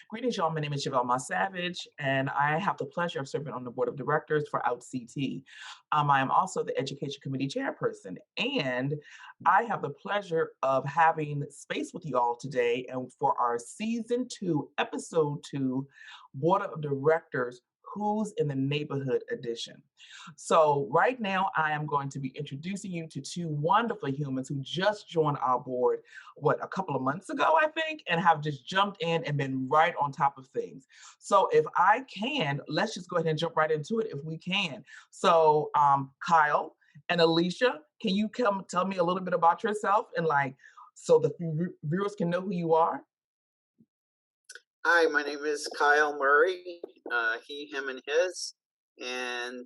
Greetings, y'all. My name is Chevelle Moss-Savage, and I have the pleasure of serving on the board of directors for OutCT. I am also the Education Committee Chairperson, and I have the pleasure of having space with you all today and for our Season 2, Episode 2, Board of Directors, Who's in the Neighborhood edition. So right now, I am going to be introducing you to two wonderful humans who just joined our board, a couple of months ago, I think, and have just jumped in and been right on top of things. So if I can, let's just go ahead and jump right into it if we can. So Kyle and Alicia, can you come tell me a little bit about yourself and so the viewers can know who you are? Hi, my name is Kyle Murray, he, him, and his, and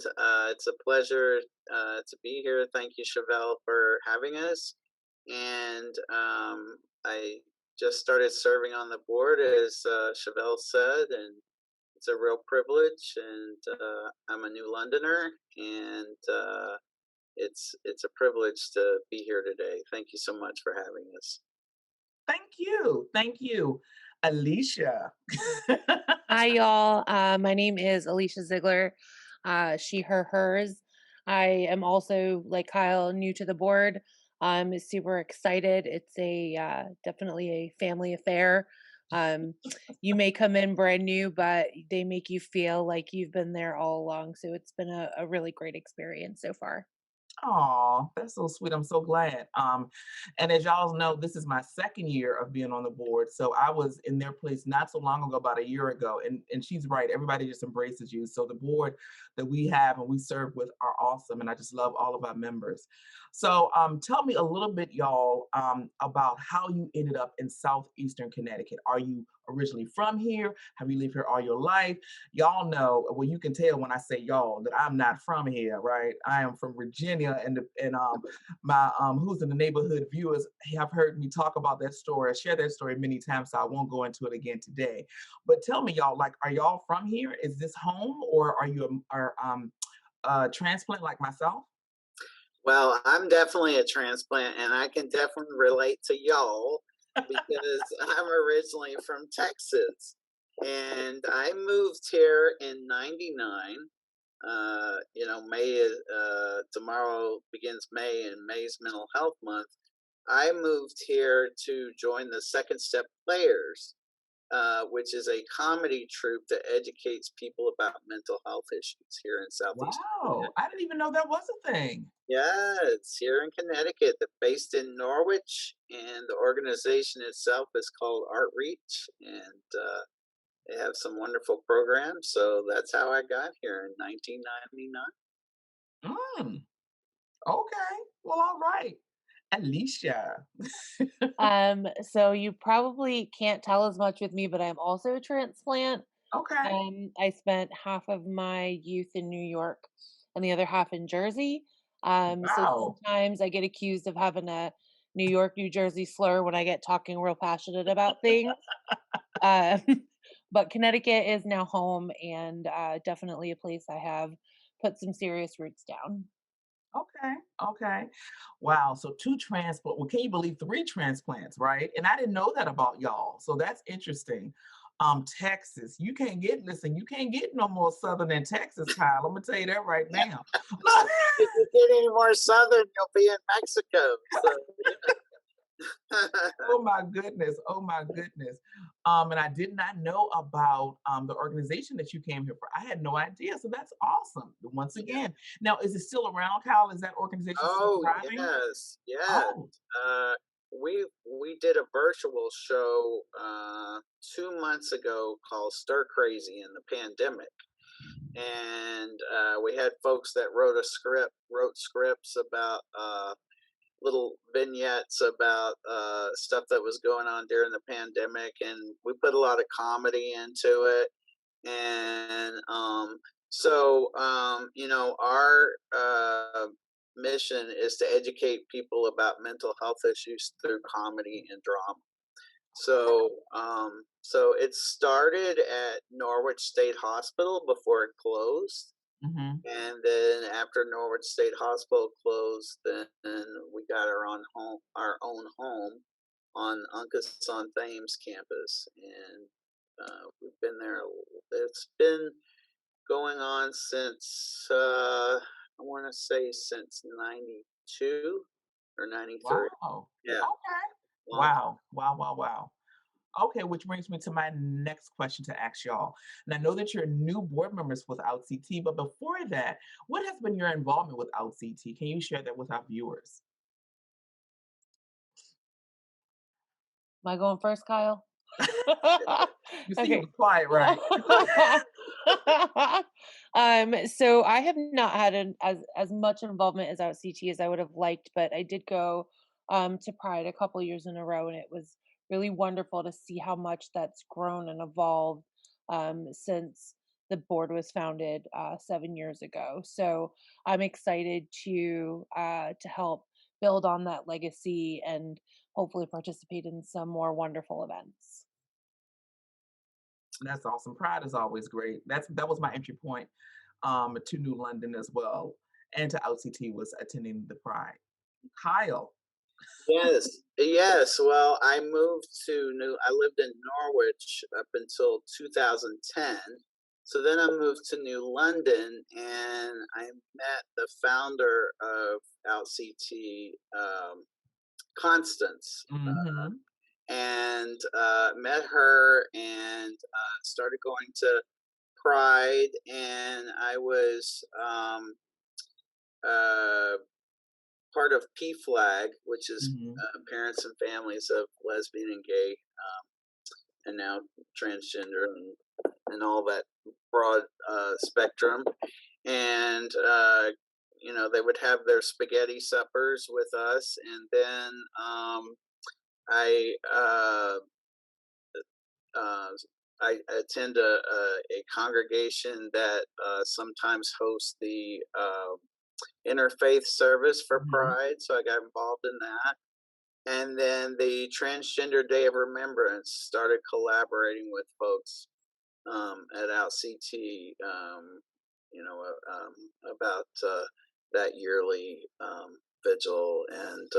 it's a pleasure to be here. Thank you, Chevelle, for having us. And I just started serving on the board, as Chevelle said, and it's a real privilege. And I'm a New Londoner, and it's a privilege to be here today. Thank you so much for having us. Thank you. Alicia. Hi, y'all. My name is Alicia Ziegler. She, her, hers. I am also, like Kyle, new to the board. I'm super excited. It's definitely a family affair. You may come in brand new, but they make you feel like you've been there all along. So it's been a really great experience so far. Oh, that's so sweet. I'm so glad. And as y'all know, this is my second year of being on the board. So I was in their place not so long ago, about a year ago. And she's right. Everybody just embraces you. So the board that we have and we serve with are awesome. And I just love all of our members. So tell me a little bit, y'all, about how you ended up in Southeastern Connecticut. Are you originally from here? Have you lived here all your life? Y'all know, well, you can tell when I say y'all that I'm not from here, right? I am from Virginia, and my Who's in the Neighborhood viewers have heard me talk about that story, share that story many times, so I won't go into it again today. But tell me, y'all, are y'all from here? Is this home, or are you a transplant like myself? Well, I'm definitely a transplant, and I can definitely relate to y'all because I'm originally from Texas, and I moved here in '99. May is tomorrow begins May, and May's Mental Health Month. I moved here to join the Second Step Players, which is a comedy troupe that educates people about mental health issues here in Southeast. Wow, I didn't even know that was a thing. Yeah, it's here in Connecticut. They're based in Norwich, and the organization itself is called Outreach, and they have some wonderful programs. So that's how I got here in 1999. Okay, well, all right. Alicia. So you probably can't tell as much with me, but I'm also a transplant. Okay. I spent half of my youth in New York and the other half in Jersey. So Wow. sometimes I get accused of having a New York, New Jersey slur when I get talking real passionate about things. Um, but Connecticut is now home, and definitely a place I have put some serious roots down. Okay. Wow. So two transplant. Well, can you believe three transplants, right? And I didn't know that about y'all. So that's interesting. Texas. You can't get no more southern than Texas, Kyle. I'm gonna tell you that right now. If you get any more southern, you'll be in Mexico. So, Oh my goodness. Oh my goodness. And I did not know about the organization that you came here for. I had no idea. So that's awesome. Once yeah. again. Now, is it still around, Kyle? Is that organization still Oh thriving? yes. Oh, We did a virtual show 2 months ago called Stir Crazy in the Pandemic, and we had folks that wrote scripts about little vignettes about stuff that was going on during the pandemic, and we put a lot of comedy into it. And So, our mission is to educate people about mental health issues through comedy and drama. So it started at Norwich State Hospital before it closed. Hmm. And then after Norwich State Hospital closed, then we got our own home on Uncas on Thames campus, and we've been there. It's been going on since I want to say since '92 or '93. Wow. Yeah, Okay. long time. Wow. Wow. Wow. Wow. Okay, which brings me to my next question to ask y'all. And I know that you're new board members with OutCT, but before that, what has been your involvement with OutCT? Can you share that with our viewers? Am I going first, Kyle? You see, he Okay. was quiet, right? So I have not had as much involvement as OutCT as I would have liked, but I did go to Pride a couple years in a row, and it was really wonderful to see how much that's grown and evolved since the board was founded 7 years ago. So I'm excited to help build on that legacy and hopefully participate in some more wonderful events. That's awesome. Pride is always great. That was my entry point to New London as well, and to OutCT was attending the Pride. Kyle. Yes, yes. Well, I lived in Norwich up until 2010. So then I moved to New London and I met the founder of OutCT, Constance, Hmm. and met her and started going to Pride. And I was uh, part of PFLAG, which is Hmm. Parents and Families of Lesbian and Gay, and now transgender and all that broad spectrum. And they would have their spaghetti suppers with us, and then I uh, uh, I attend a congregation that sometimes hosts the interfaith service for Hmm. Pride, so I got involved in that. And then the Transgender Day of Remembrance started collaborating with folks at OutCT, about that yearly vigil, and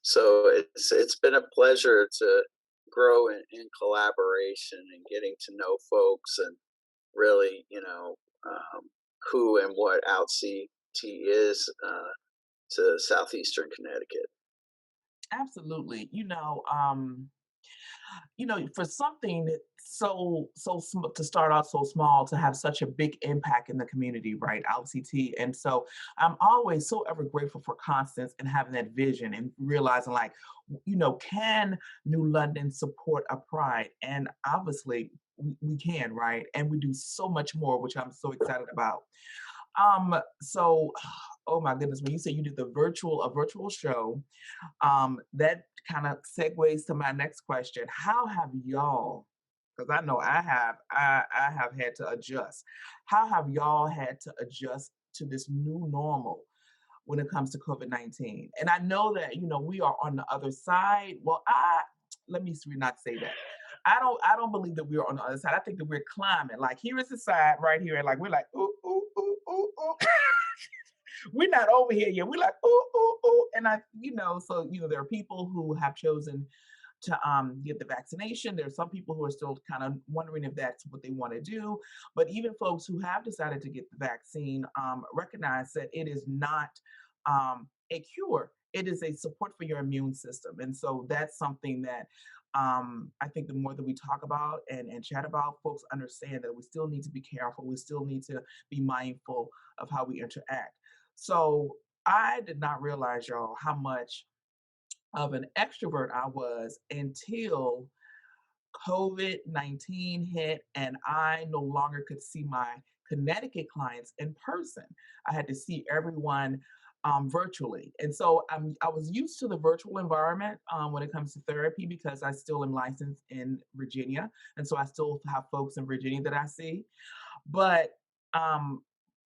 so it's been a pleasure to grow in collaboration and getting to know folks and really, who and what OutCT is to southeastern Connecticut. Absolutely. For something that to start out so small to have such a big impact in the community, right? LCT. And so I'm always so ever grateful for Constance and having that vision and realizing like, can New London support a pride? And obviously we can, right? And we do so much more, which I'm so excited about. So oh my goodness, when you say you did a virtual show, that kind of segues to my next question. How have y'all, because I know I have had to adjust. How have y'all had to adjust to this new normal when it comes to COVID-19? And I know that, we are on the other side. Well, let me not say that. I don't believe that we're on the other side. I think that we're climbing. Like here is the side right here, and like we're like, ooh, ooh, ooh, ooh, ooh. We're not over here yet. We're like, oh, oh, oh. And so there are people who have chosen to get the vaccination. There are some people who are still kind of wondering if that's what they want to do. But even folks who have decided to get the vaccine recognize that it is not a cure. It is a support for your immune system. And so that's something that I think the more that we talk about and chat about, folks understand that we still need to be careful. We still need to be mindful of how we interact. So I did not realize, y'all, how much of an extrovert I was until COVID-19 hit and I no longer could see my Connecticut clients in person. I had to see everyone virtually. And so I was used to the virtual environment when it comes to therapy because I still am licensed in Virginia. And so I still have folks in Virginia that I see. But um,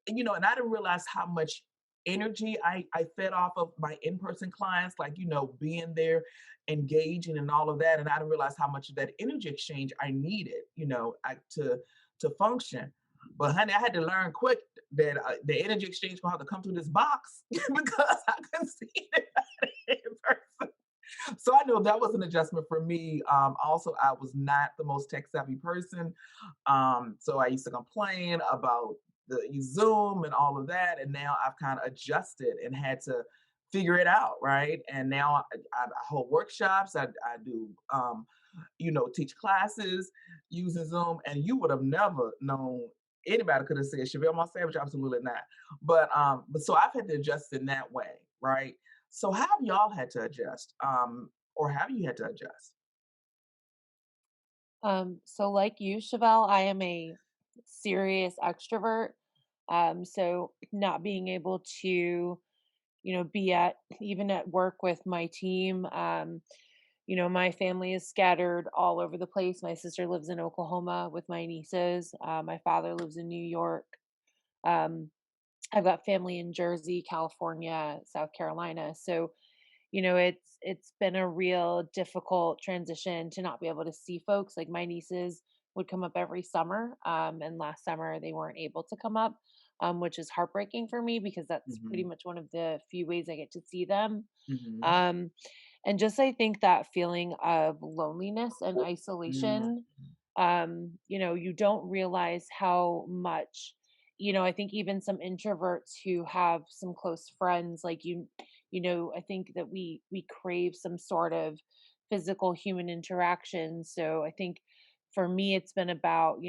and I didn't realize how much energy I fed off of my in-person clients, like, being there, engaging and all of that. And I didn't realize how much of that energy exchange I needed, to function. But honey, I had to learn quick that the energy exchange gonna have to come through this box because I couldn't see it in person. So I know that was an adjustment for me. Also, I was not the most tech savvy person. So I used to complain about the Zoom and all of that. And now I've kind of adjusted and had to figure it out, right? And now I hold workshops, I do, teach classes using Zoom, and you would have never known. Anybody could have said Chevelle Moss-Savage, absolutely not. But so I've had to adjust in that way, right? So how have y'all had to adjust? Or have you had to adjust? So like you, Chevelle, I am a serious extrovert. So not being able to, be at even at work with my team. My family is scattered all over the place. My sister lives in Oklahoma with my nieces. My father lives in New York. Um, I've got family in Jersey, California, South Carolina. So, it's been a real difficult transition to not be able to see folks. Like my nieces would come up every summer, and last summer they weren't able to come up, which is heartbreaking for me because that's pretty Mhm, much one of the few ways I get to see them. mhm, Um, and just I think that feeling of loneliness and mm, isolation, you don't realize how much, I think even some introverts who have some close friends, like I think that we crave some sort of physical human interaction. So I think for me it's been about,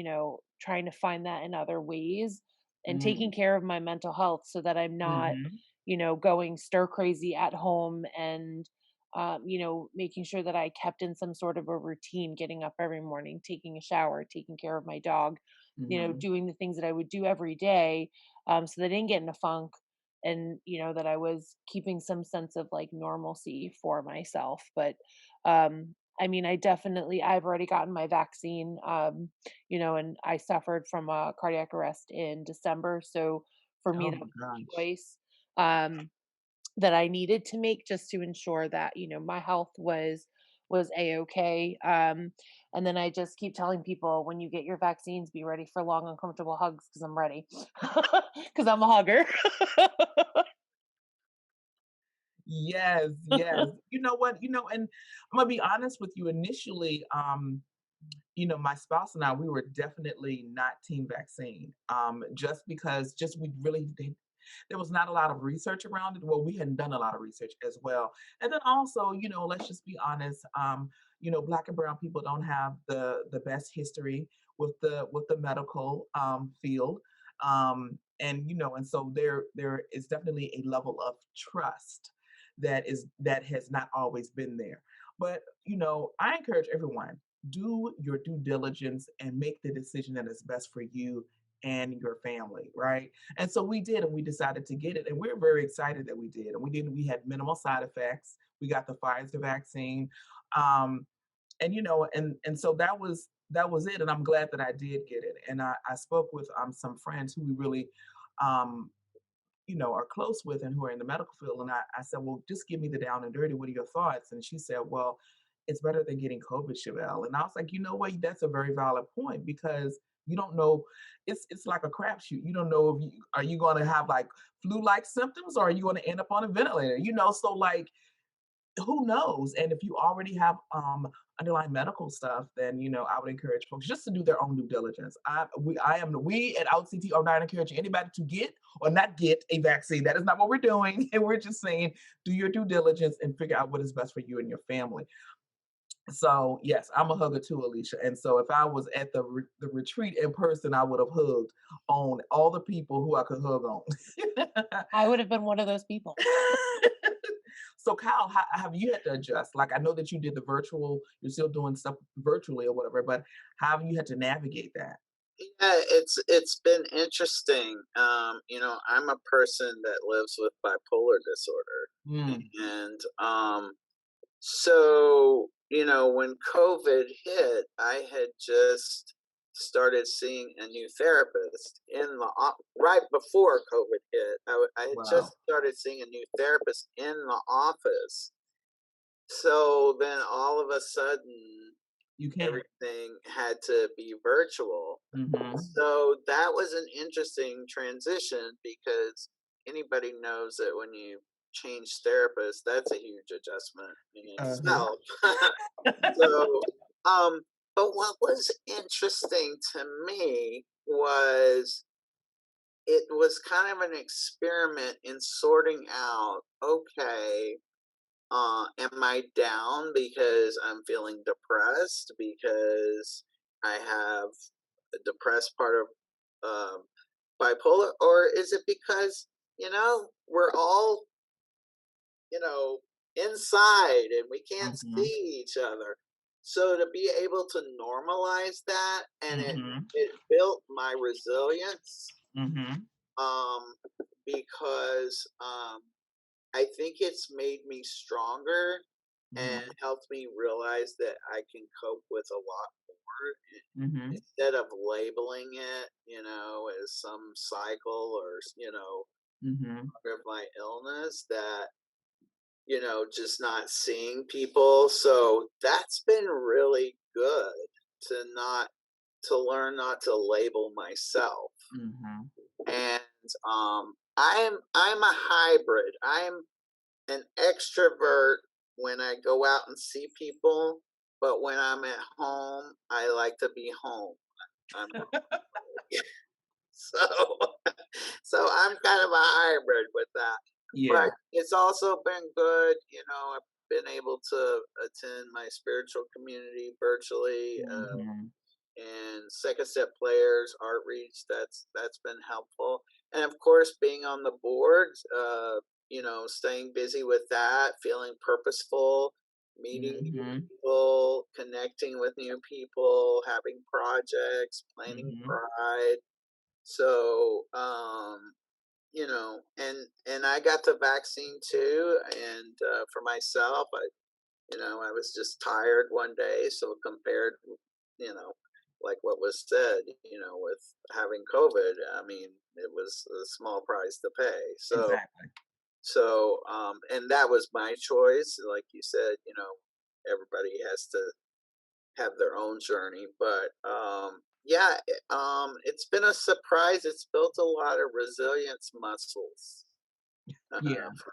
trying to find that in other ways and taking mm, care of my mental health so that I'm not, mhm, going stir crazy at home and making sure that I kept in some sort of a routine, getting up every morning, taking a shower, taking care of my dog, mhm, doing the things that I would do every day, so that I didn't get in a funk and, that I was keeping some sense of like normalcy for myself. But, I mean, I've already gotten my vaccine, and I suffered from a cardiac arrest in December. So for me, oh that my was a gosh. choice. That I needed to make just to ensure that, my health was a-okay. And then I just keep telling people when you get your vaccines, be ready for long, uncomfortable hugs because I'm ready. Because I'm a hugger. Yes, yes. You know what? And I'm gonna be honest with you. Initially, my spouse and I, we were definitely not team vaccine. Just because we really there was not a lot of research around it. Well, we hadn't done a lot of research as well. And then also, let's just be honest, Black and brown people don't have the best history with the medical field. And so there is definitely a level of trust that has not always been there. But I encourage everyone, do your due diligence and make the decision that is best for you and your family, right? And so we did, and we decided to get it, and we're very excited that we did. And we had minimal side effects. We got the Pfizer vaccine, um, and so that was it. And I'm glad that I did get it. And I spoke with some friends who we really um, are close with and who are in the medical field. And I said, well, just give me the down and dirty. What are your thoughts? And she said, well, it's better than getting COVID, Chevelle. And I was like, you know what? That's a very valid point because you don't know. It's like a crapshoot. You don't know if are you going to have like flu-like symptoms or are you going to end up on a ventilator? So like who knows? And if you already have underlying medical stuff, then I would encourage folks just to do their own due diligence. We at OutCT are not encouraging anybody to get or not get a vaccine. That is not what we're doing. And we're just saying do your due diligence and figure out what is best for you and your family. So yes, I'm a hugger too, Alicia. And so if I was at the retreat in person, I would have hugged on all the people who I could hug on. I would have been one of those people. So Kyle, how have you had to adjust? Like I know that you did the virtual, you're still doing stuff virtually or whatever, but how have you had to navigate that? Yeah, it's been interesting. I'm a person that lives with bipolar disorder, Mm, and so when COVID hit, I had just started seeing a new therapist right before COVID hit. I had Wow. just started seeing a new therapist in the office. So then all of a sudden, You can't. everything had to be virtual. Mm-hmm. So that was an interesting transition because anybody knows that when you change therapists, that's a huge adjustment in Uh-huh. itself. So, um, but what was interesting to me was it was kind of an experiment in sorting out, okay, am I down because I'm feeling depressed because I have a depressed part of um, bipolar, or is it because we're all inside and we can't Mm-hmm. see each other? So to be able to normalize that, and it Mm-hmm. it built my resilience, Mm-hmm. um, because I think it's made me stronger and Mm-hmm. helped me realize that I can cope with a lot more Mm-hmm. instead of labeling it, as some cycle or, Mm-hmm. part of my illness that, just not seeing people. So that's been really good to learn not to label myself. Mm-hmm. And I'm a hybrid. I'm an extrovert when I go out and see people, but when I'm at home, I like to be home. I'm so so I'm kind of a hybrid with that. Yeah. But it's also been good, I've been able to attend my spiritual community virtually, Mm-hmm. and second step players outreach. That's been helpful, and of course being on the board, staying busy with that, feeling purposeful, meeting new Mm-hmm. people, connecting with new people, having projects, planning Mm-hmm. pride. So and I got the vaccine too, and for myself, I was just tired one day, so compared, you know, like what was said, with having COVID, I mean, it was a small price to pay. Exactly. And that was my choice. Like you said, everybody has to have their own journey, but yeah, it's been a surprise. It's built a lot of resilience muscles. Yeah. For,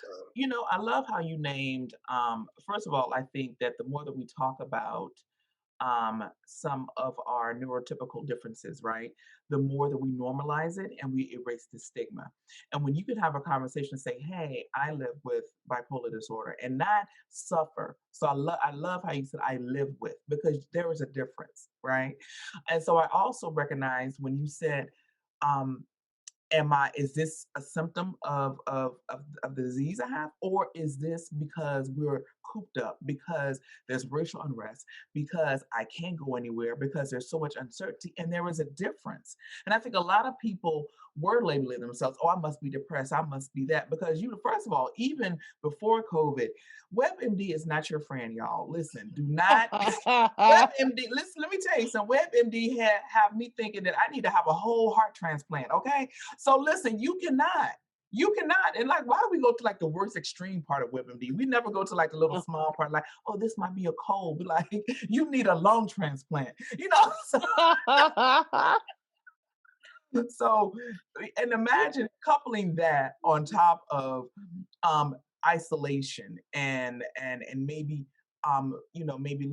so I love how you named, first of all, I think that the more that we talk about some of our neurotypical differences, right? The more that we normalize it and we erase the stigma. And when you can have a conversation and say, hey, I live with bipolar disorder and not suffer. So I love how you said I live with, because there is a difference, right? And so I also recognize when you said, um, is this a symptom of the disease I have, or is this because we're cooped up, because there's racial unrest, because I can't go anywhere, because there's so much uncertainty, and there is a difference. And I think a lot of people were labeling themselves, oh, I must be depressed, I must be that, because first of all, even before COVID, WebMD is not your friend, y'all. Listen, do not WebMD, listen, let me tell you, some WebMD have me thinking that I need to have a whole heart transplant. Okay. So listen, you cannot. And like, why do we go to like the worst extreme part of WebMD? We never go to like the little small part, like, oh, this might be a cold. Be like, you need a lung transplant, So, so and imagine coupling that on top of um isolation and maybe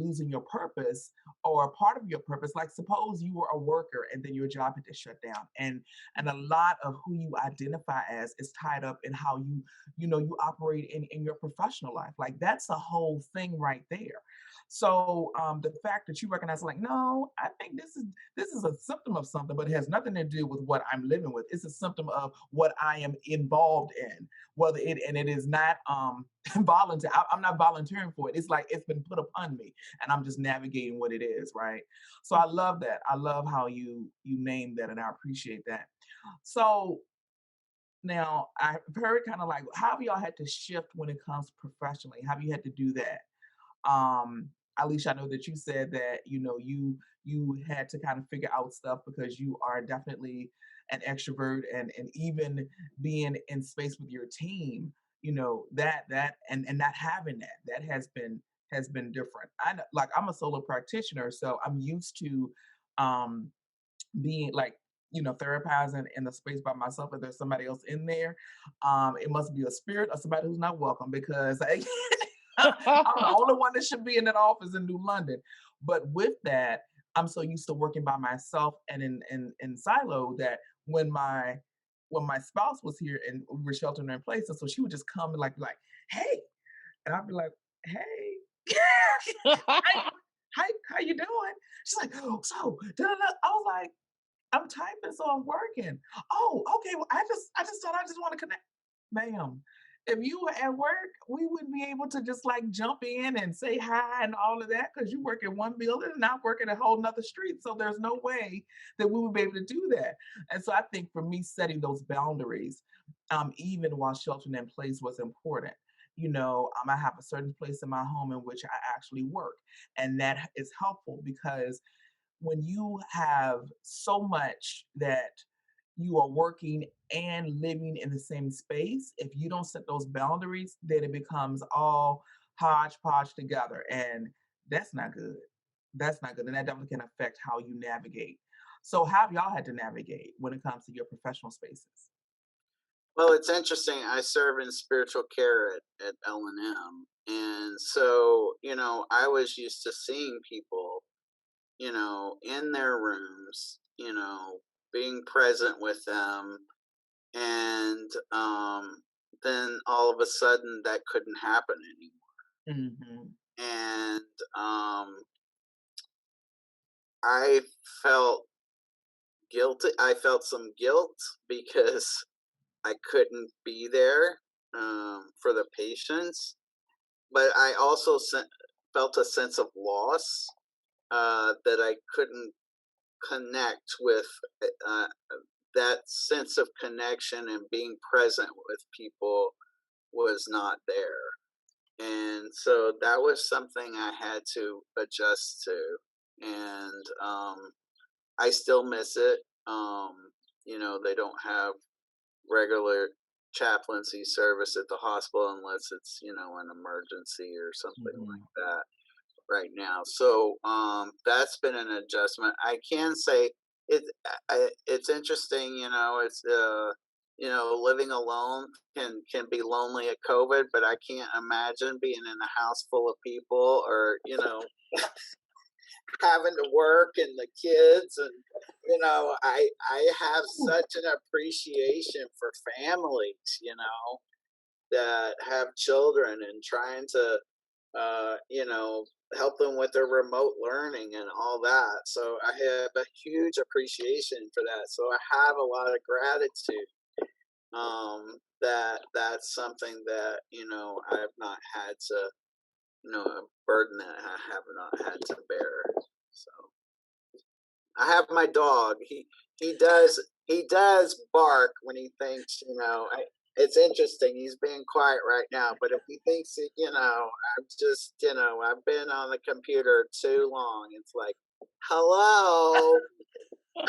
losing your purpose or a part of your purpose. Like suppose you were a worker and then your job had to shut down, and a lot of who you identify as is tied up in how you operate in your professional life. Like that's a whole thing right there. So the fact that you recognize, like, no, I think this is a symptom of something, but it has nothing to do with what I'm living with. It's a symptom of what I am involved in, whether it is not voluntary. I'm not volunteering for it. It's like it's been put upon me, and I'm just navigating what it is, right? So I love that. I love how you named that, and I appreciate that. So now I've heard kind of like, how have y'all had to shift when it comes professionally? Have you had to do that? Alicia, I know that you said that, you had to kind of figure out stuff because you are definitely an extrovert, and even being in space with your team, and not having that has been different. Like I'm a solo practitioner, so I'm used to um being like, therapizing in the space by myself. If there's somebody else in there, it must be a spirit or somebody who's not welcome, because I'm the only one that should be in that office in New London. But with that, I'm so used to working by myself and in silo, that when my spouse was here and we were sheltering in place, and so she would just come and like, hey, and I'd be like, hey, how you doing? She's like, oh, so I was like, I'm typing, so I'm working. Oh, okay. Well, I just thought I just want to connect, ma'am. If you were at work, we wouldn't be able to just like jump in and say hi and all of that, because you work in one building and I work in a whole nother street. So there's no way that we would be able to do that. And so I think for me, setting those boundaries, even while sheltering in place, was important. I have a certain place in my home in which I actually work, and that is helpful because when you have so much that you are working and living in the same space, if you don't set those boundaries, then it becomes all hodgepodge together. And that's not good. That's not good. And that definitely can affect how you navigate. So, how have y'all had to navigate when it comes to your professional spaces? Well, it's interesting. I serve in spiritual care at L&M. And so, I was used to seeing people, in their rooms, being present with them. And then all of a sudden that couldn't happen anymore. Hmm. And I felt guilty. I felt some guilt because I couldn't be there for the patients, but I also felt a sense of loss that I couldn't connect with uh, that sense of connection and being present with people was not there. And so that was something I had to adjust to. And I still miss it. They don't have regular chaplaincy service at the hospital unless it's, an emergency or something Hmm. like that right now. So that's been an adjustment. I can say it's interesting. Living alone can be lonely at COVID, but I can't imagine being in a house full of people, or having to work and the kids. And I have such an appreciation for families, that have children, and trying to uh, you know, help them with their remote learning and all that. So I have a huge appreciation for that. So I have a lot of gratitude. That that's something that I have not had to, a burden that I have not had to bear. So I have my dog. He does bark when he thinks, it's interesting. He's being quiet right now, but if he thinks that, I'm just, I've been on the computer too long, it's like, hello. You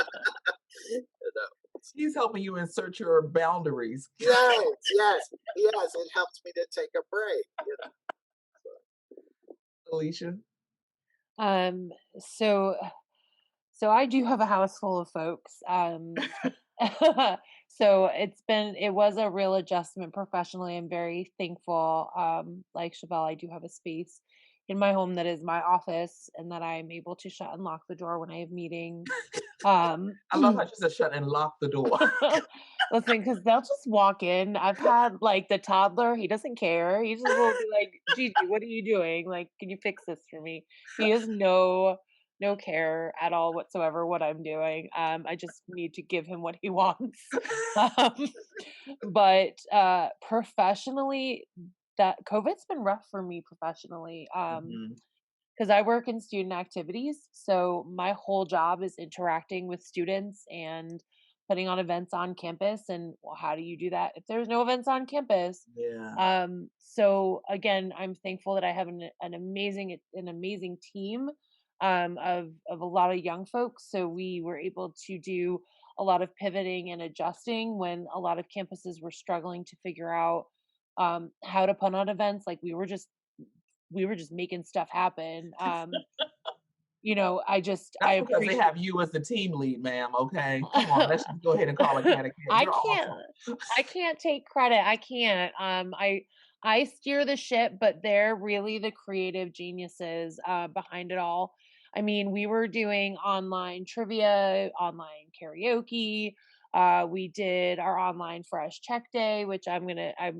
know. He's helping you insert your boundaries. Yes, yes, yes. It helps me to take a break. Alicia. Um, so so I do have a house full of folks. So it was a real adjustment professionally. I'm very thankful. Like Chevelle, I do have a space in my home that is my office and that I'm able to shut and lock the door when I have meetings. Um, I love how she said shut and lock the door. Listen, because they'll just walk in. I've had like the toddler, he doesn't care. He just will be like, Gigi, what are you doing? Like, can you fix this for me? He has no care at all whatsoever what I'm doing. I just need to give him what he wants. Um, but professionally, that COVID's been rough for me professionally. Mhm. Because I work in student activities, so my whole job is interacting with students and putting on events on campus. And well, how do you do that if there's no events on campus? Yeah. So again, I'm thankful that I have an amazing team of a lot of young folks. So we were able to do a lot of pivoting and adjusting when a lot of campuses were struggling to figure out how to put on events. Like we were just making stuff happen. I That's because they appreciate. have you as the team lead, ma'am. Okay, come on, let's just go ahead and call a cat a cat. I You're can't awesome. I can't take credit. I can't. I steer the ship, but they're really the creative geniuses behind it all. I mean, we were doing online trivia, online karaoke. We did our online fresh check day, which I'm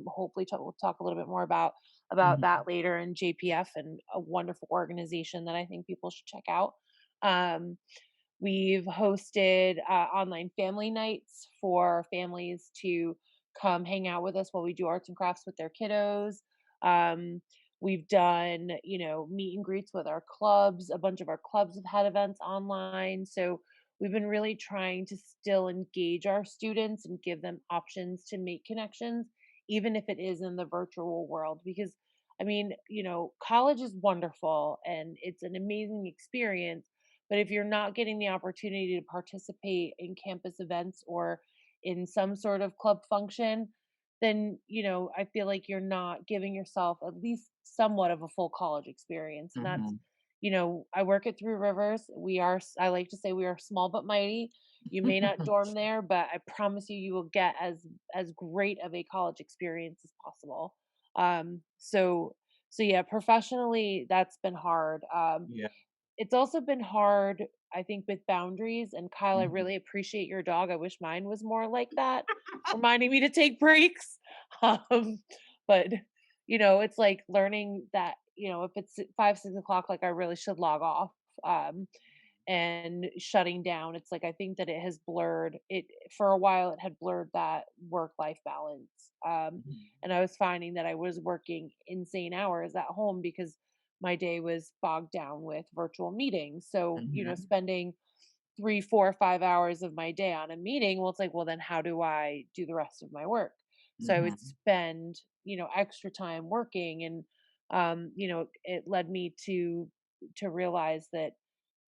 hopefully we'll talk a little bit more about Mhm, that later in JPF, and a wonderful organization that I think people should check out. Um, We've hosted online family nights for families to come hang out with us while we do arts and crafts with their kiddos. Um, we've done, meet and greets with our clubs. A bunch of our clubs have had events online. So we've been really trying to still engage our students and give them options to make connections, even if it is in the virtual world. Because, I mean, college is wonderful and it's an amazing experience, but if you're not getting the opportunity to participate in campus events or in some sort of club function, then, I feel like you're not giving yourself at least somewhat of a full college experience. And that's, mhm. I work at Three Rivers. I like to say we are small but mighty. You may not dorm there, but I promise you, you will get as great of a college experience as possible. So yeah, professionally, that's been hard. Yeah. It's also been hard, I think, with boundaries. And Kyle, I Mhm. really appreciate your dog. I wish mine was more like that, reminding me to take breaks. Um, but it's like learning that, if it's at 5, 6 o'clock, like I really should log off. Um, and shutting down. It's like I think that it has blurred it for a while. It had blurred that work life balance. Mhm. And I was finding that I was working insane hours at home because my day was bogged down with virtual meetings. So, Mhm. spending 3, 4, 5 hours of my day on a meeting, well, it's like, well, then how do I do the rest of my work? So I would Mhm. spend, extra time working, and it led me to realize that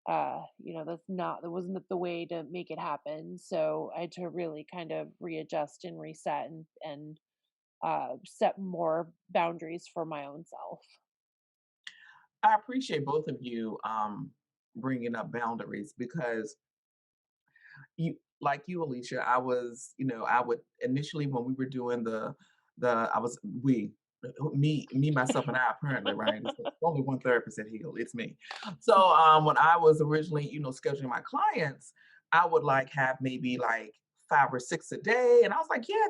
that wasn't the way to make it happen. So I had to really kind of readjust and reset and set more boundaries for my own self. I appreciate both of you bringing up boundaries because like you, Alicia, I was, I would initially when we were doing I was we me myself and I apparently, right? It's only one therapist at Heal. It's me. So when I was originally, scheduling my clients, I would like have maybe like 5 or 6 a day, and I was like, yeah,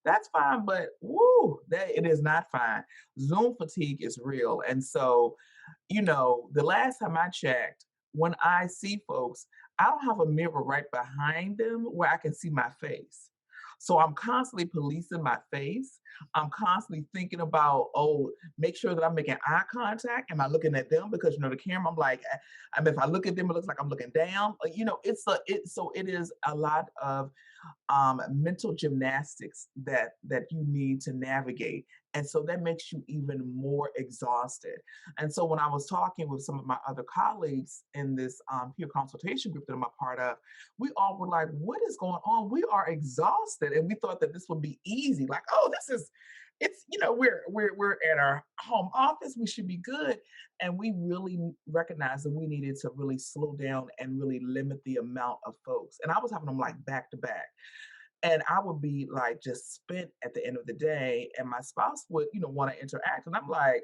that's fine, but woo, that it is not fine. Zoom fatigue is real, and so the last time I checked, when I see folks, I don't have a mirror right behind them where I can see my face. So I'm constantly policing my face. I'm constantly thinking about, oh, make sure that I'm making eye contact. Am I looking at them? Because the camera, I'm like, if I look at them, it looks like I'm looking down. So it is a lot of mental gymnastics that you need to navigate, and so that makes you even more exhausted. And so when I was talking with some of my other colleagues in this peer consultation group that I'm a part of, we all were like, what is going on? We are exhausted, and we thought that this would be easy, like, oh, this is it's we're at our home office, we should be good. And we really recognized that we needed to really slow down and really limit the amount of folks. And I was having them like back to back, and I would be like just spent at the end of the day, and my spouse would, want to interact. And I'm like,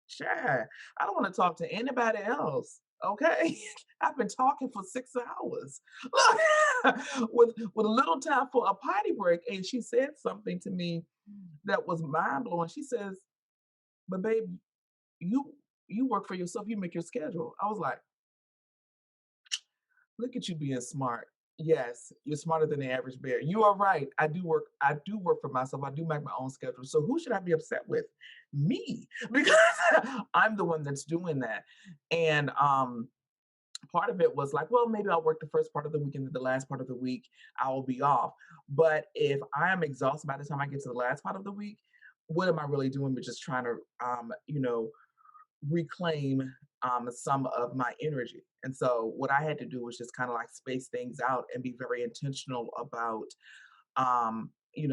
sure, I don't want to talk to anybody else. Okay. I've been talking for 6 hours with a little time for a potty break. And she said something to me that was mind blowing. She says, but babe, you you work for yourself, you make your schedule. I was like, look at you being smart. Yes, you're smarter than the average bear. You are right. I do work for myself. I do make my own schedule. So who should I be upset with? Me. Because I'm the one that's doing that. And part of it was like, well, maybe I'll work the first part of the week and the last part of the week I will be off. But if I am exhausted by the time I get to the last part of the week, what am I really doing but just trying to, reclaim some of my energy? And so what I had to do was just kind of like space things out and be very intentional about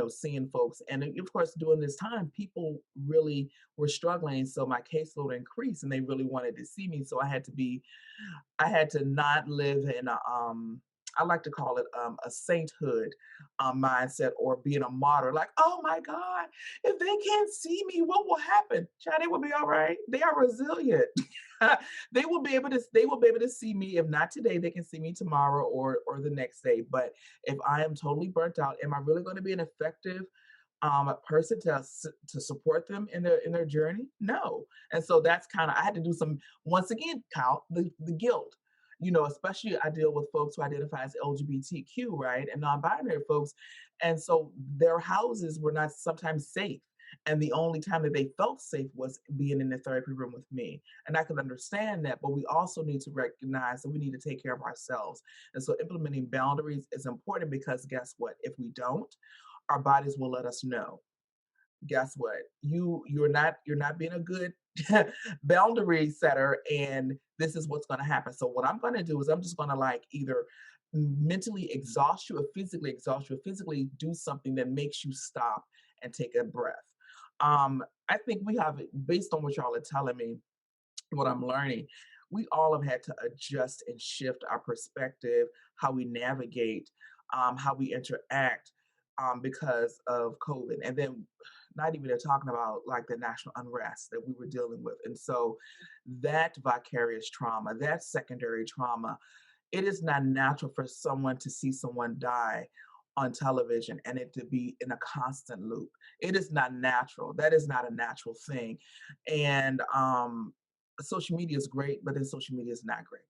seeing folks. And of course, during this time, people really were struggling. So my caseload increased and they really wanted to see me. So I had to not live in I like to call it a sainthood mindset or being a martyr. Like, oh my God, if they can't see me, what will happen? Child, they will be all right. They are resilient. They will be able to see me. If not today, they can see me tomorrow or the next day. But if I am totally burnt out, am I really going to be an effective person to support them in their journey? No. And so that's kind of, I had to do some, once again, count the guilt. Especially I deal with folks who identify as LGBTQ, right, and non-binary folks, and so their houses were not sometimes safe. And the only time that they felt safe was being in the therapy room with me. And I could understand that, but we also need to recognize that we need to take care of ourselves. And so implementing boundaries is important because guess what? If we don't, our bodies will let us know. Guess what? You're not being a good boundary setter, and this is what's going to happen. So what I'm going to do is I'm just going to like either mentally exhaust you or physically exhaust you, or physically do something that makes you stop and take a breath. I think we have, based on what y'all are telling me, what I'm learning, we all have had to adjust and shift our perspective, how we navigate, how we interact because of COVID. And then not even talking about like the national unrest that we were dealing with. And so that vicarious trauma, that secondary trauma, it is not natural for someone to see someone die on television and it to be in a constant loop. It is not natural. That is not a natural thing. And social media is great, but then social media is not great,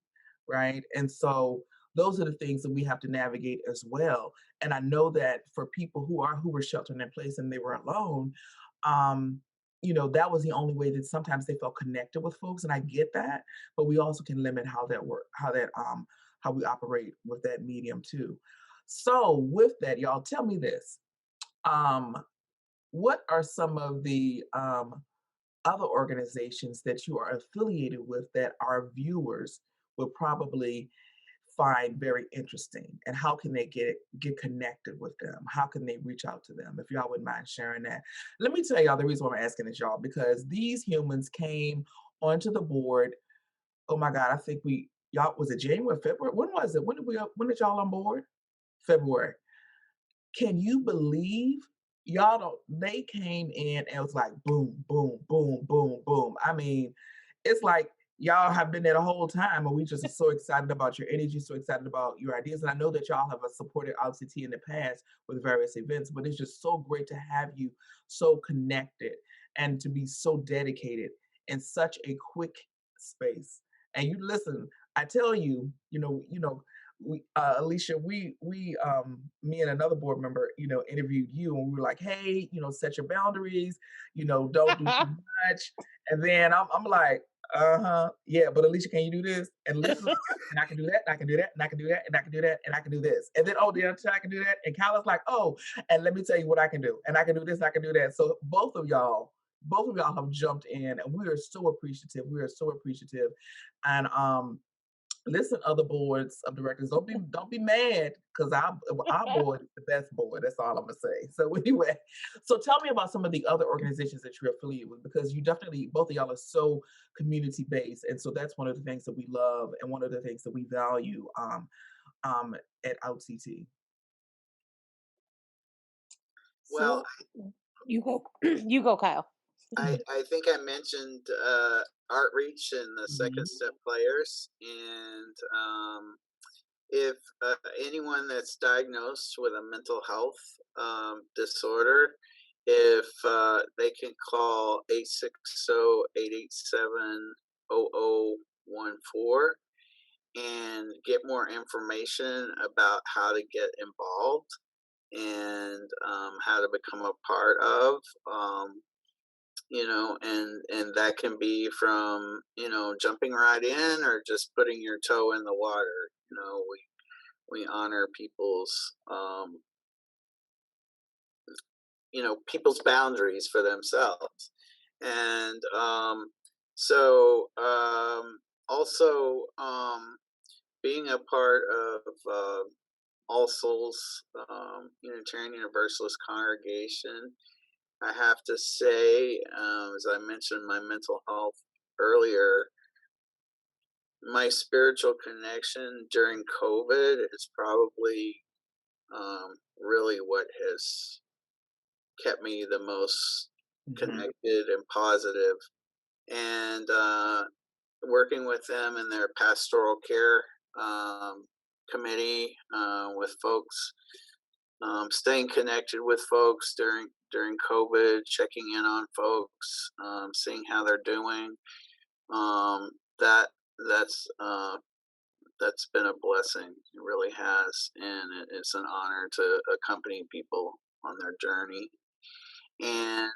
right? And so those are the things that we have to navigate as well. And I know that for people who were sheltering in place and they were alone, um, that was the only way that sometimes they felt connected with folks, and I get that. But we also can limit how we operate with that medium too. So with that, y'all, tell me this: um, what are some of the other organizations that you are affiliated with that our viewers would probably find very interesting, and how can they get connected with them? How can they reach out to them? If y'all wouldn't mind sharing that. Let me tell y'all the reason why I'm asking is, y'all, because these humans came onto the board. Oh my God, I think y'all, was it January, February? When was it? When did y'all on board? February. Can you believe y'all don't they came in and it was like boom, boom, boom, boom, boom. I mean, it's like y'all have been there the whole time, and we just are so excited about your energy, so excited about your ideas. And I know that y'all have supported OutCT in the past with various events, but it's just so great to have you so connected and to be so dedicated in such a quick space. And you listen, I tell you, we Alicia, me and another board member, interviewed you, and we were like, hey, set your boundaries, don't do too much. And then I'm like, uh-huh, yeah, but Alicia, can you do this? And Alicia's like, and I can do that, and I can do that, and I can do that, and I can do that, and I can do this. And then, oh, the other side I can do that. And Kyla's like, oh, and let me tell you what I can do. And I can do this, and I can do that. So both of y'all have jumped in, and we are so appreciative. We are so appreciative. And listen, other boards of directors, don't be mad, because our board is the best board. That's all I'm gonna say. So anyway, so tell me about some of the other organizations that you're affiliated with, because you definitely, both of y'all are so community based, and so that's one of the things that we love and one of the things that we value at OutCT. Well, So you go, you go, Kyle. I think I mentioned Outreach and the Second Mhm. Step Players, and if anyone that's diagnosed with a mental health disorder, if they can call 860-887-0014 and get more information about how to get involved and how to become a part of and that can be from, jumping right in or just putting your toe in the water. We honor people's boundaries for themselves. And also, being a part of All Souls Unitarian Universalist congregation, I have to say, as I mentioned my mental health earlier, my spiritual connection during COVID is probably really what has kept me the most Mhm. connected and positive. And working with them in their pastoral care um, committee, with folks, staying connected with folks during COVID, checking in on folks, seeing how they're doing. Um, that that's been a blessing. It really has, and it's an honor to accompany people on their journey. And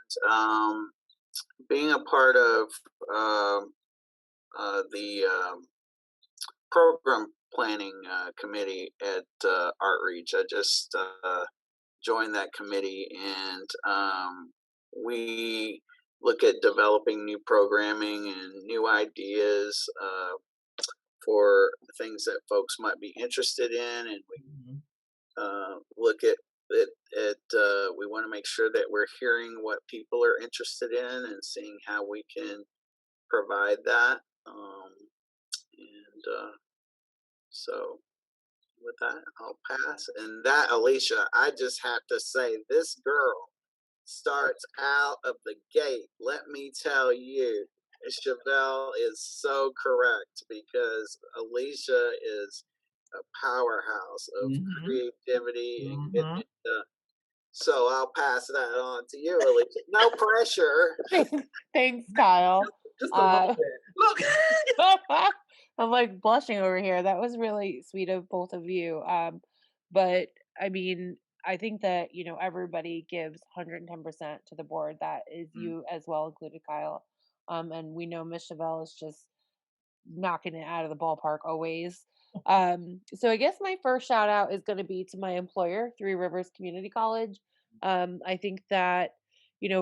being a part of um, the program planning committee at Outreach. I just joined that committee, and we look at developing new programming and new ideas for things that folks might be interested in, and we Mhm. look at we want to make sure that we're hearing what people are interested in and seeing how we can provide that. And so with that, I'll pass. And that, Alicia, I just have to say, this girl starts out of the gate. Let me tell you, Chevelle is so correct, because Alicia is a powerhouse of Mhm. creativity and getting Mhm. it done. So I'll pass that on to you, Alicia. No pressure. Thanks, Kyle. Just a little Uh, bit. Look. I'm like blushing over here. That was really sweet of both of you. But I mean, I think that, everybody gives 110% to the board. That is Mm. you as well, included Kyle. And we know Miss Chevelle is just knocking it out of the ballpark always. So I guess my first shout out is going to be to my employer, Three Rivers Community College. I think that,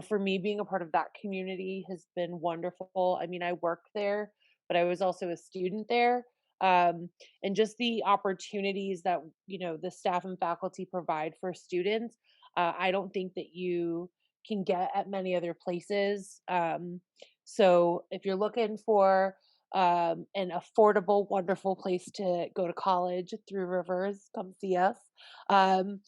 for me, being a part of that community has been wonderful. I mean, I worked there, but I was also a student there. And just the opportunities that, the staff and faculty provide for students, I don't think that you can get at many other places. So if you're looking for an affordable, wonderful place to go to college, Through Rivers, come see us. Um,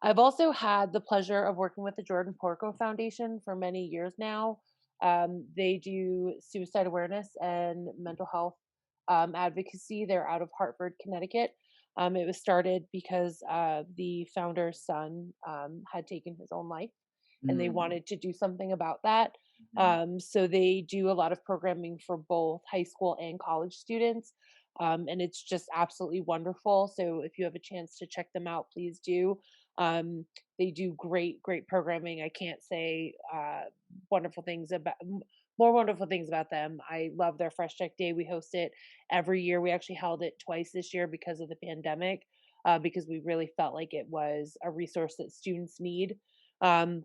I've also had the pleasure of working with the Jordan Porco Foundation for many years now. They do suicide awareness and mental health advocacy. They're out of Hartford, Connecticut. It was started because the founder's son had taken his own life, and they Mm. wanted to do something about that. Mhm. So they do a lot of programming for both high school and college students. And it's just absolutely wonderful. So if you have a chance to check them out, please do. Um, they do great, great programming. I can't say wonderful things about more wonderful things about them. I love their Fresh Check Day. We host it every year. We actually held it twice this year because of the pandemic, because we really felt like it was a resource that students need. Um,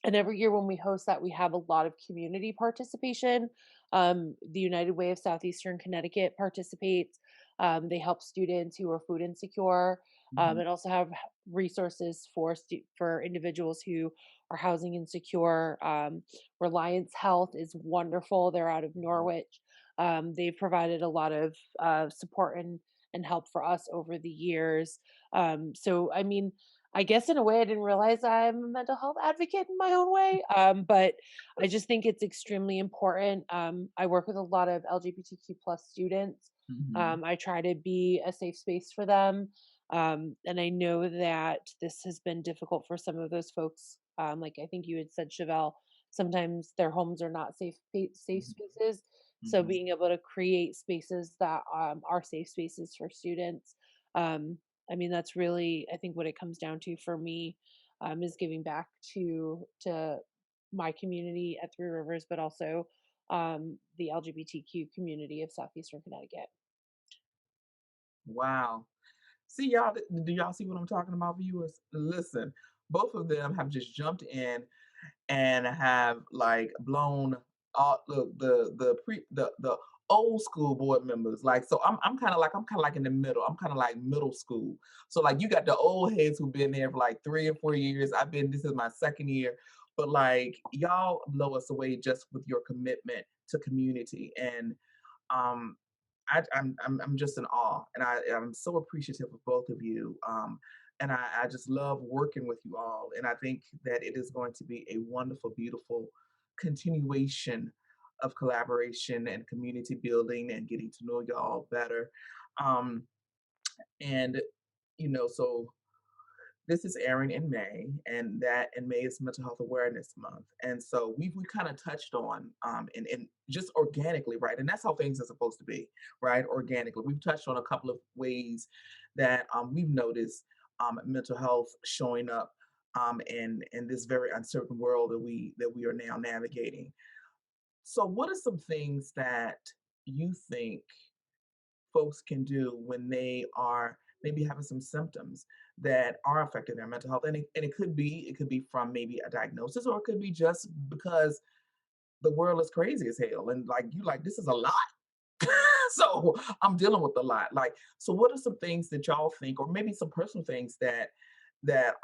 and every year when we host that, we have a lot of community participation. The United Way of Southeastern Connecticut participates. They help students who are food insecure, Mhm. and also have resources for for individuals who are housing insecure. Reliance Health is wonderful. They're out of Norwich. They've provided a lot of support and help for us over the years. So I mean, I guess in a way I didn't realize I'm a mental health advocate in my own way. But I just think it's extremely important. I work with a lot of LGBTQ plus students. Mhm. I try to be a safe space for them. And I know that this has been difficult for some of those folks. Like I think you had said, Chevelle, sometimes their homes are not safe Mhm. spaces. So Mhm. being able to create spaces that are safe spaces for students, um, I mean, that's really, I think, what it comes down to for me, is giving back to my community at Three Rivers, but also the LGBTQ community of Southeastern Connecticut. Wow. See, y'all, do y'all see what I'm talking about, viewers? Listen, both of them have just jumped in and have like blown all the old school board members. Like, so I'm kind of like in the middle. I'm kind of like middle school. So like you got the old heads who've been there for like 3 or 4 years. This is my second year. But like y'all blow us away just with your commitment to community. And um I'm just in awe, and I'm so appreciative of both of you. And I just love working with you all, and I think that it is going to be a wonderful, beautiful continuation of collaboration and community building and getting to know y'all better. Um, and so this is airing in May, and May is Mental Health Awareness Month, and so we kind of touched on and just organically, right? And that's how things are supposed to be, right? Organically, we've touched on a couple of ways that we've noticed mental health showing up in this very uncertain world that we are now navigating. So, what are some things that you think folks can do when they are maybe having some symptoms that are affecting their mental health? And it could be from maybe a diagnosis, or it could be just because the world is crazy as hell and like you like this is a lot. So I'm dealing with a lot. Like, so what are some things that y'all think, or maybe some personal things that that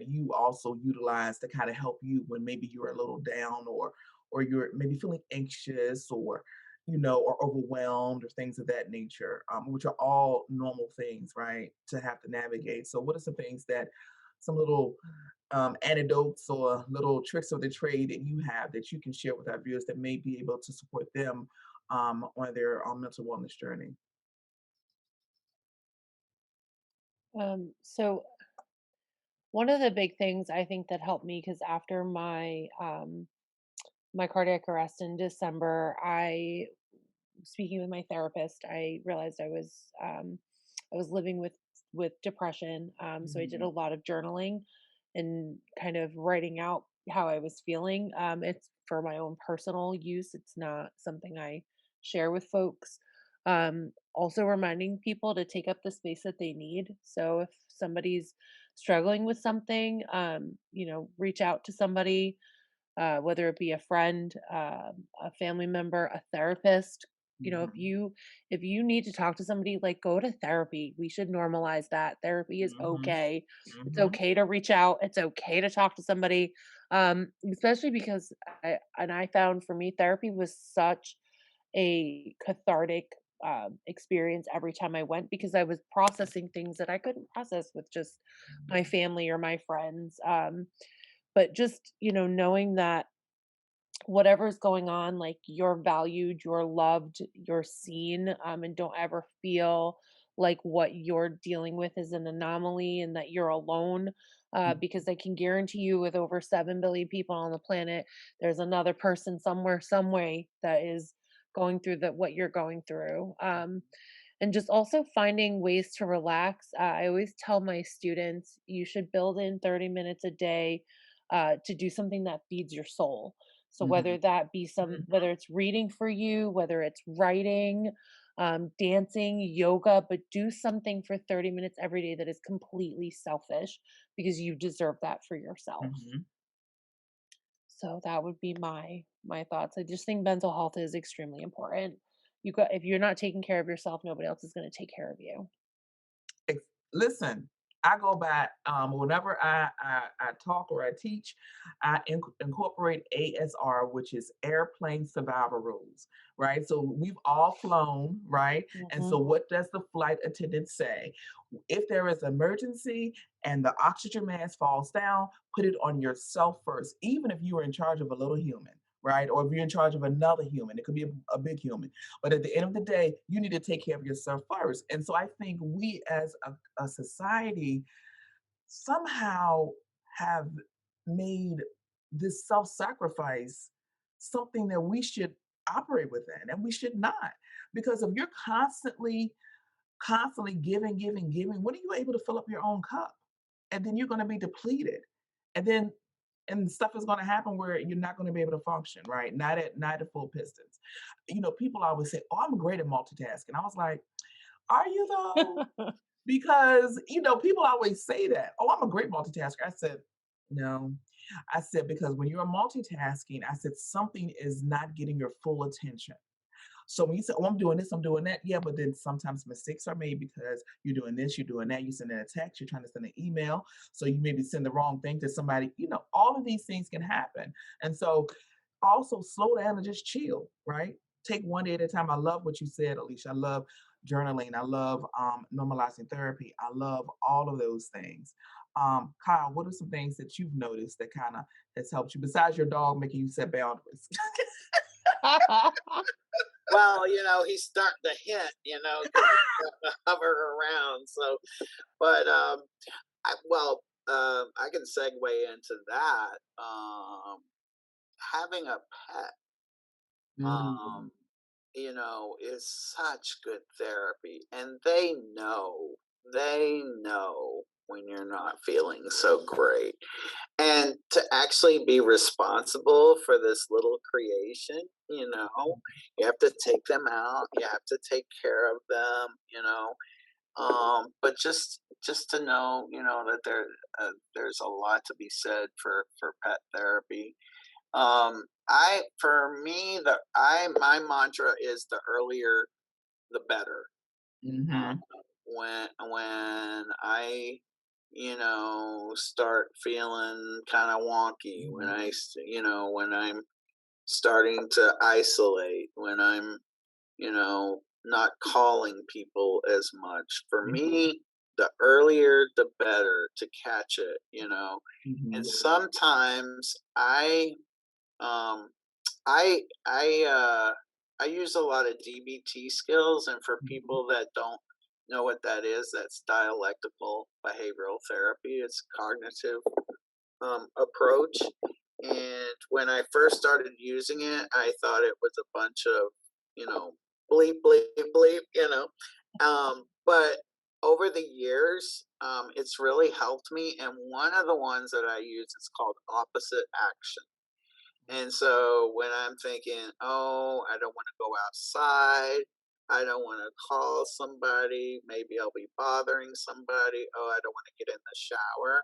you also utilize to kind of help you when maybe you're a little down, or you're maybe feeling anxious, or or overwhelmed, or things of that nature, which are all normal things, right, to have to navigate. So what are some things that some little anecdotes or little tricks of the trade that you have that you can share with our viewers that may be able to support them on their mental wellness journey? So one of the big things I think that helped me, because after my cardiac arrest in December, I speaking with my therapist, I realized I was living with depression. So I did a Mhm. lot of journaling and kind of writing out how I was feeling. It's for my own personal use. It's not something I share with folks. Also reminding people to take up the space that they need. So if somebody's struggling with something, reach out to somebody, whether it be a friend, a family member, a therapist. Mhm. If you need to talk to somebody, like, go to therapy. We should normalize that. Therapy is Mhm. okay. It's Mhm. okay to reach out. It's okay to talk to somebody. Especially because I found for me therapy was such a cathartic experience every time I went, because I was processing things that I couldn't process with just my family or my friends. But just knowing that whatever's going on, like, you're valued, you're loved, you're seen, and don't ever feel like what you're dealing with is an anomaly and that you're alone. Because I can guarantee you, with over 7 billion people on the planet, there's another person somewhere, some way, that is going through what you're going through. And just also finding ways to relax. I always tell my students you should build in 30 minutes a day to do something that feeds your soul. So whether Mhm. that be Mhm. whether it's reading for you, whether it's writing, dancing, yoga, but do something for 30 minutes every day that is completely selfish, because you deserve that for yourself. Mhm. So that would be my thoughts. I just think mental health is extremely important. If you're not taking care of yourself, nobody else is going to take care of you. Listen, I go by whenever I talk or I teach, I incorporate ASR, which is airplane survival rules, right? So we've all flown, right? And so Mhm. what does the flight attendant say? If there is emergency and the oxygen mask falls down, put it on yourself first, even if you are in charge of a little human, right? Or if you're in charge of another human, it could be a big human. But at the end of the day, you need to take care of yourself first. And so I think we as a society somehow have made this self-sacrifice something that we should operate within, and we should not. Because if you're constantly giving, giving, giving, when are you able to fill up your own cup? And then you're going to be depleted. And then and stuff is going to happen where you're not going to be able to function, right? Not at full pistons. People always say, "Oh, I'm great at multitasking." I was like, "Are you though?" Because people always say that. "Oh, I'm a great multitasker." I said, "No." I said, because when you're multitasking, I said something is not getting your full attention. So when you say, "Oh, I'm doing this, I'm doing that," yeah, but then sometimes mistakes are made because you're doing this, you're doing that, you're sending a text, you're trying to send an email, so you maybe send the wrong thing to somebody. All of these things can happen. And so also slow down and just chill, right? Take one day at a time. I love what you said, Alicia. I love journaling. I love normalizing therapy. I love all of those things. Kyle, what are some things that you've noticed that kind of has helped you besides your dog making you set boundaries? Well, he's starting to hint, because he's starting to hover around. So, but I can segue into that. Having a pet, Mm, is such good therapy, and they know when you're not feeling so great, and to actually be responsible for this little creation, you have to take them out, you have to take care of them, but just to know, that there's a lot to be said for pet therapy. For me, my mantra is the earlier the better. uh, mhm, when I, start feeling kind of wonky, mhm, when I'm starting to isolate, when I'm, not calling people as much. For mhm, me, the earlier the better to catch it, and mhm, sometimes um, I use a lot of DBT skills, and for mhm, people that don't know what that is, that's dialectical behavioral therapy. It's cognitive approach. And when I first started using it, I thought it was a bunch of, bleep, bleep, bleep, but over the years, it's really helped me. And one of the ones that I use is called opposite action. And so when I'm thinking, "Oh, I don't want to go outside, I don't want to call somebody, maybe I'll be bothering somebody, oh, I don't want to get in the shower,"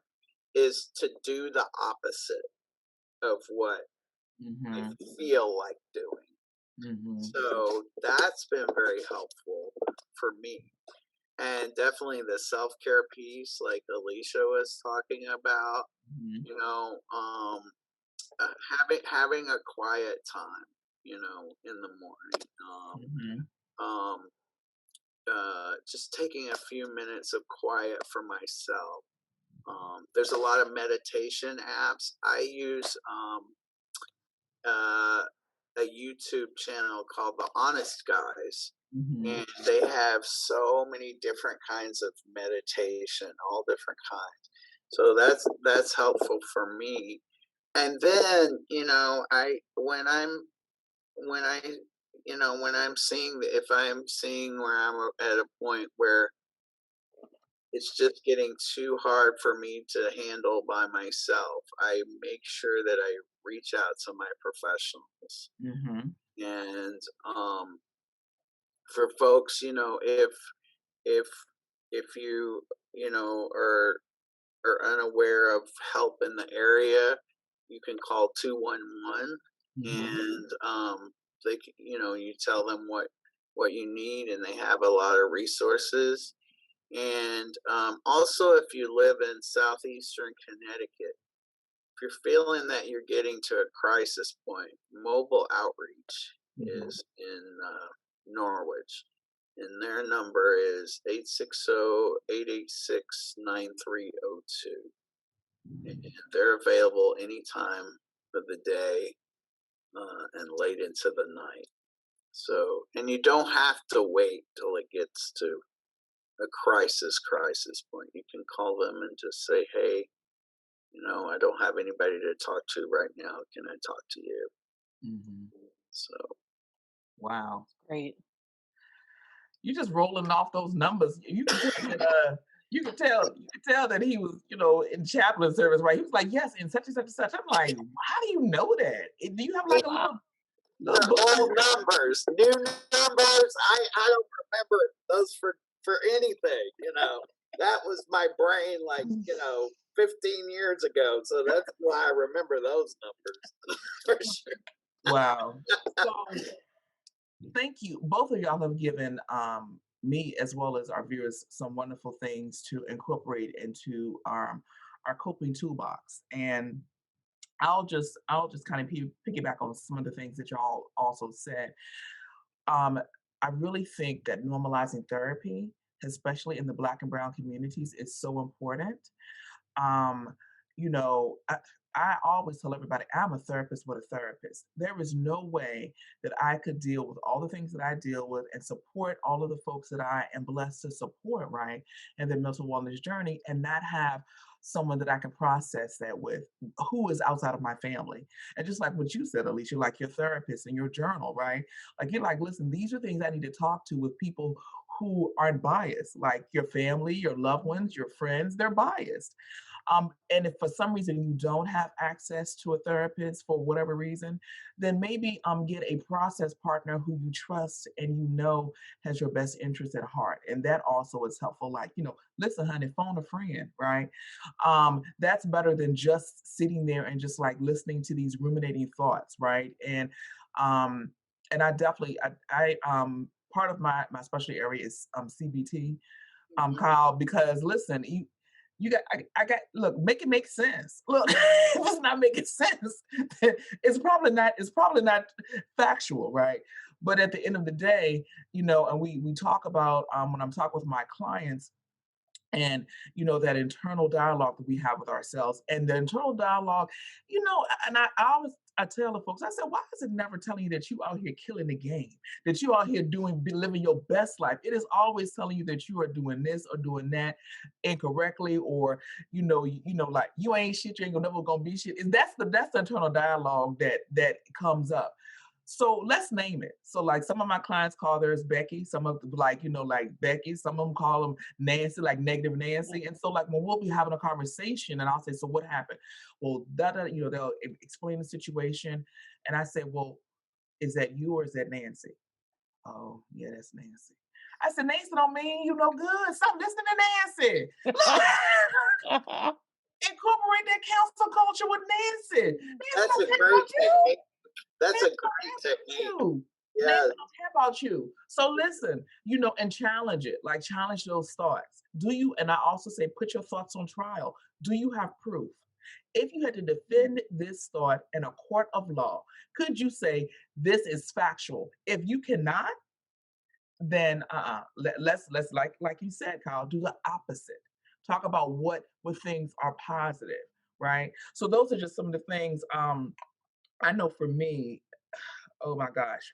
is to do the opposite of what I mhm, feel like doing. mhm, So that's been very helpful for me. And definitely the self care piece, like Alicia was talking about, mhm, you know, having a quiet time, in the morning. mhm, Um, just taking a few minutes of quiet for myself. There's a lot of meditation apps. I use uh, a YouTube channel called The Honest Guys, mhm, and they have so many different kinds of meditation, all different kinds. So that's helpful for me. And then, I when I when I'm seeing if I'm seeing where I'm at a point where it's just getting too hard for me to handle by myself, I make sure that I reach out to my professionals. mhm, And for folks, if if you are unaware of help in the area, you can call 211, mhm, and you tell them what you need, and they have a lot of resources. And also, if you live in southeastern Connecticut, if you're feeling that you're getting to a crisis point, Mobile Outreach mhm. is in Norwich, and their number is 860-886-9302. And they're available anytime of the day, and late into the night. So, and you don't have to wait till it gets to a crisis point. You can call them and just say, "Hey, I don't have anybody to talk to right now. Can I talk to you?" Mhm. So, Wow. Great. You just rolling off those numbers. You can tell tell that he was, in chaplain service, right? He was like, yes, in such and such and such. I'm like, how do you know that? Do you have like a little The book? old numbers, new numbers. I don't remember those for anything. That was my brain, like 15 years ago. So that's why I remember those numbers for sure. Wow. So thank you. Both of y'all have given me as well as our viewers some wonderful things to incorporate into our coping toolbox. And I'll just kind of piggyback on some of the things that y'all also said. I really think that normalizing therapy, especially in the Black and Brown communities, is so important. Um, you know, I always tell everybody I'm a therapist with a therapist. There is no way that I could deal with all the things that I deal with and support all of the folks that I am blessed to support, right, in their mental wellness journey and not have someone that I can process that with who is outside of my family. And just like what you said, Alicia, like your therapist and your journal, right? Like you're like, listen, these are things I need to talk to with people who aren't biased, like your family, your loved ones, your friends, they're biased. And if for some reason you don't have access to a therapist for whatever reason, then maybe get a process partner who you trust and has your best interest at heart. And that also is helpful. Like, listen, honey, phone a friend, right? That's better than just sitting there and just like listening to these ruminating thoughts, right? And I definitely, part of my specialty area is CBT, Kyle, because listen, I got, look, make it make sense. Look, if it's not making sense, it's probably not factual, right? But at the end of the day, and we talk about when I'm talking with my clients, and that internal dialogue that we have with ourselves, and the internal dialogue, and I always tell the folks, I said, why is it never telling you that you out here killing the game, that you out here living your best life? It is always telling you that you are doing this or doing that incorrectly, or like you ain't shit, you ain't never gonna be shit. And that's the internal dialogue that comes up. So let's name it. So like some of my clients call theirs Becky, some of them like Becky, some of them call them Nancy, like negative Nancy. And so like when we'll be having a conversation and I'll say, so what happened? Well, they'll explain the situation. And I say, well, is that you or is that Nancy? Oh, yeah, that's Nancy. I said, Nancy don't mean you no good. Stop listening to Nancy. Incorporate that council culture with Nancy. That's a great technique. That's a great technique. Yeah. They don't care about you. So listen, and challenge it. Like challenge those thoughts. And I also say, put your thoughts on trial. Do you have proof? If you had to defend this thought in a court of law, could you say this is factual? If you cannot, then let's like you said, Kyle, do the opposite. Talk about what things are positive, right? So those are just some of the things I know for me. Oh my gosh.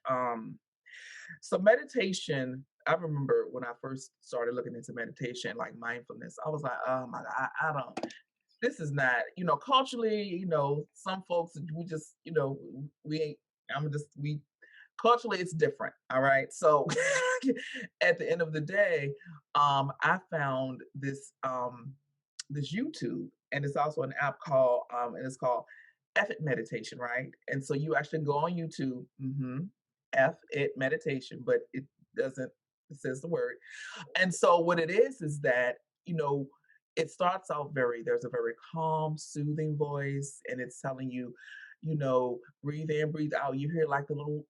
So meditation, I remember when I first started looking into meditation, like mindfulness, I was like, oh my God, I don't, this is not, culturally, some folks, we just, we ain't, culturally it's different. All right. So at the end of the day, I found this, this YouTube, and it's also an app called, and it's called F It Meditation, right? And so you actually go on YouTube, F It Meditation, but it doesn't, it says the word. And so what it is that, it starts out there's a very calm, soothing voice, and it's telling you, breathe in, breathe out. You hear like the little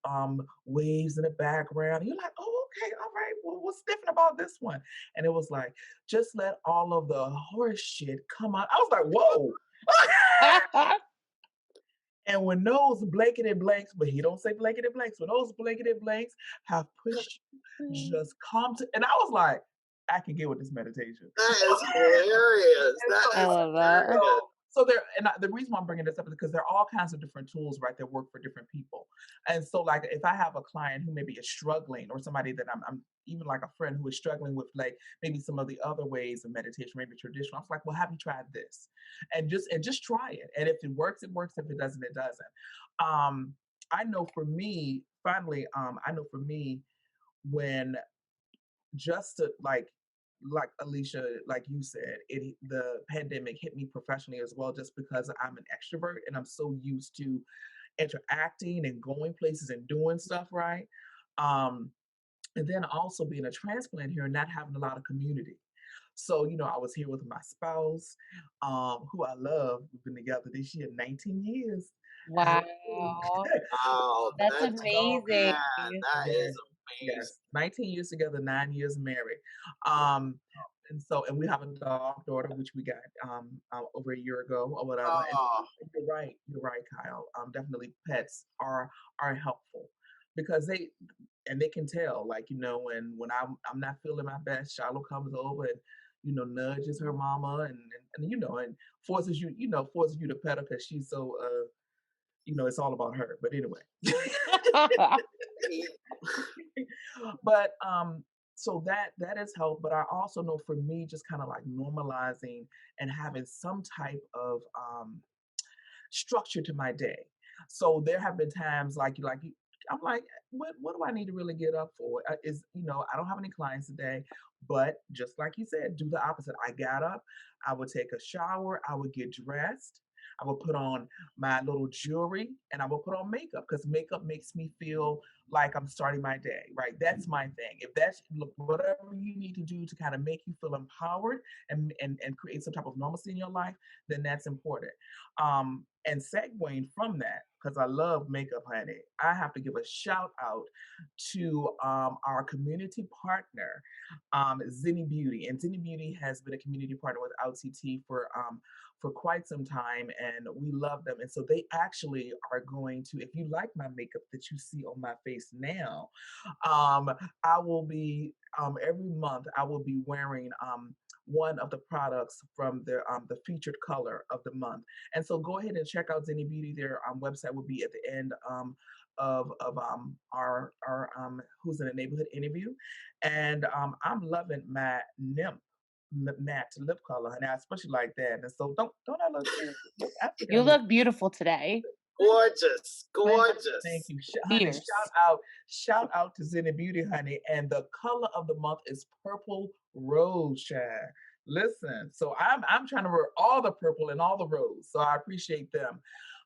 waves in the background. You're like, oh, okay, all right. Well, what's different about this one? And it was like, just let all of the horse shit come out. I was like, whoa. And when those blanketed blanks, but he don't say blanketed blanks, when those blanketed blanks have pushed you, just come to, and I was like, I can get with this meditation. That is hilarious. I love that. So the reason why I'm bringing this up is because there are all kinds of different tools, right, that work for different people. And so like, if I have a client who maybe is struggling, or somebody that I'm even like a friend who is struggling with like maybe some of the other ways of meditation, maybe traditional, I was like, well, have you tried this? And just try it. And if it works, it works. If it doesn't, it doesn't. I know for me, finally, when just to like like Alicia, like you said, the pandemic hit me professionally as well, just because I'm an extrovert and I'm so used to interacting and going places and doing stuff, right? Um, and then also being a transplant here and not having a lot of community. So, I was here with my spouse, who I love. We've been together this year 19 years. Wow. Oh, That's that's amazing. man, that is Yes, amazing. yes. 19 years together, 9 years married. Um, and we have a daughter, which we got over a year ago or whatever. And Oh, you're right, Kyle. Definitely pets are helpful because they can tell, like, when I'm not feeling my best, Shiloh comes over and nudges her mama and forces you to pet her because she's so it's all about her. But anyway. he- But so that has helped, but I also know for me just kind of like normalizing and having some type of structure to my day. So there have been times I'm like, what do I need to really get up for? I don't have any clients today, but just like you said, do the opposite. I got up, I would take a shower, I would get dressed, I would put on my little jewelry, and I would put on makeup because makeup makes me feel like I'm starting my day, right? That's my thing. If that's look, whatever you need to do to kind of make you feel empowered and create some type of normalcy in your life, then that's important. And segueing from that, because I love makeup, honey, I have to give a shout out to our community partner, Zinni Beauty. And Zinni Beauty has been a community partner with OutCT for quite some time, and we love them. And so they actually are going to, if you like my makeup that you see on my face now, I will be every month I will be wearing one of the products from the featured color of the month. And so go ahead and check out Zinni Beauty. Their website will be at the end of our Who's in the Neighborhood interview. And I'm loving my nymph matte lip color, and I especially like that. And so don't I look good? I think I You look look beautiful today. gorgeous, Thank gorgeous. you, honey. Fierce. Shout out to Zenny Beauty, honey. And the color of the month is purple rose, child. Listen, so I'm trying to wear all the purple and all the rose, so I appreciate them.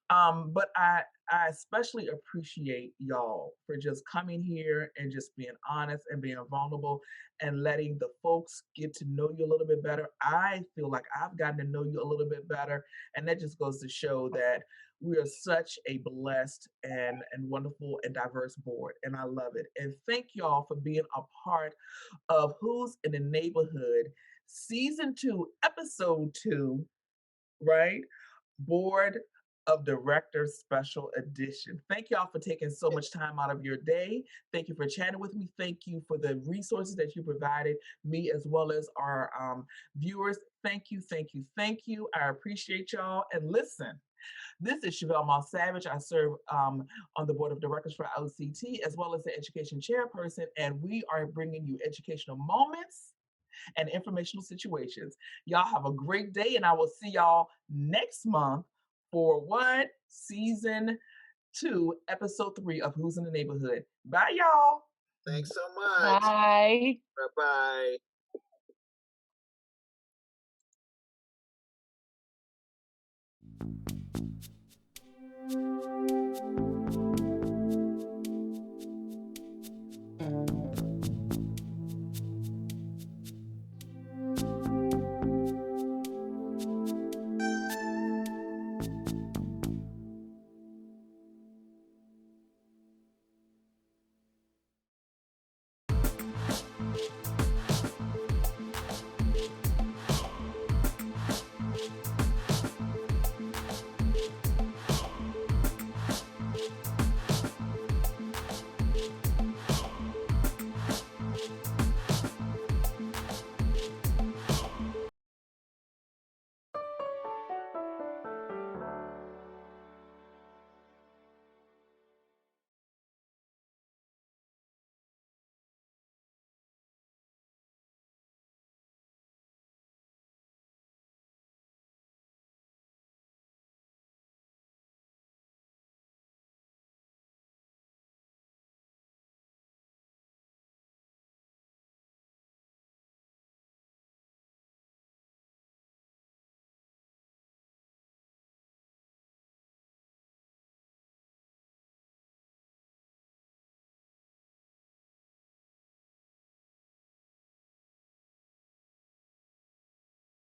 But I especially appreciate y'all for just coming here and just being honest and being vulnerable and letting the folks get to know you a little bit better. I feel like I've gotten to know you a little bit better, and that just goes to show that we are such a blessed and wonderful and diverse board, and I love it. And thank y'all for being a part of Who's in the Neighborhood, season 2, episode 2, right? Board of Directors Special Edition. Thank y'all for taking so much time out of your day. Thank you for chatting with me. Thank you for the resources that you provided me as well as our viewers. Thank you, thank you, thank you. I appreciate y'all. And listen, this is Chevelle Moss-Savage. I serve on the board of directors for OutCT as well as the education chairperson, and we are bringing you educational moments and informational situations. Y'all have a great day, and I will see y'all next month for what? Season 2, episode 3 of Who's in the Neighborhood. Bye, y'all. Thanks so much. Bye. Bye bye.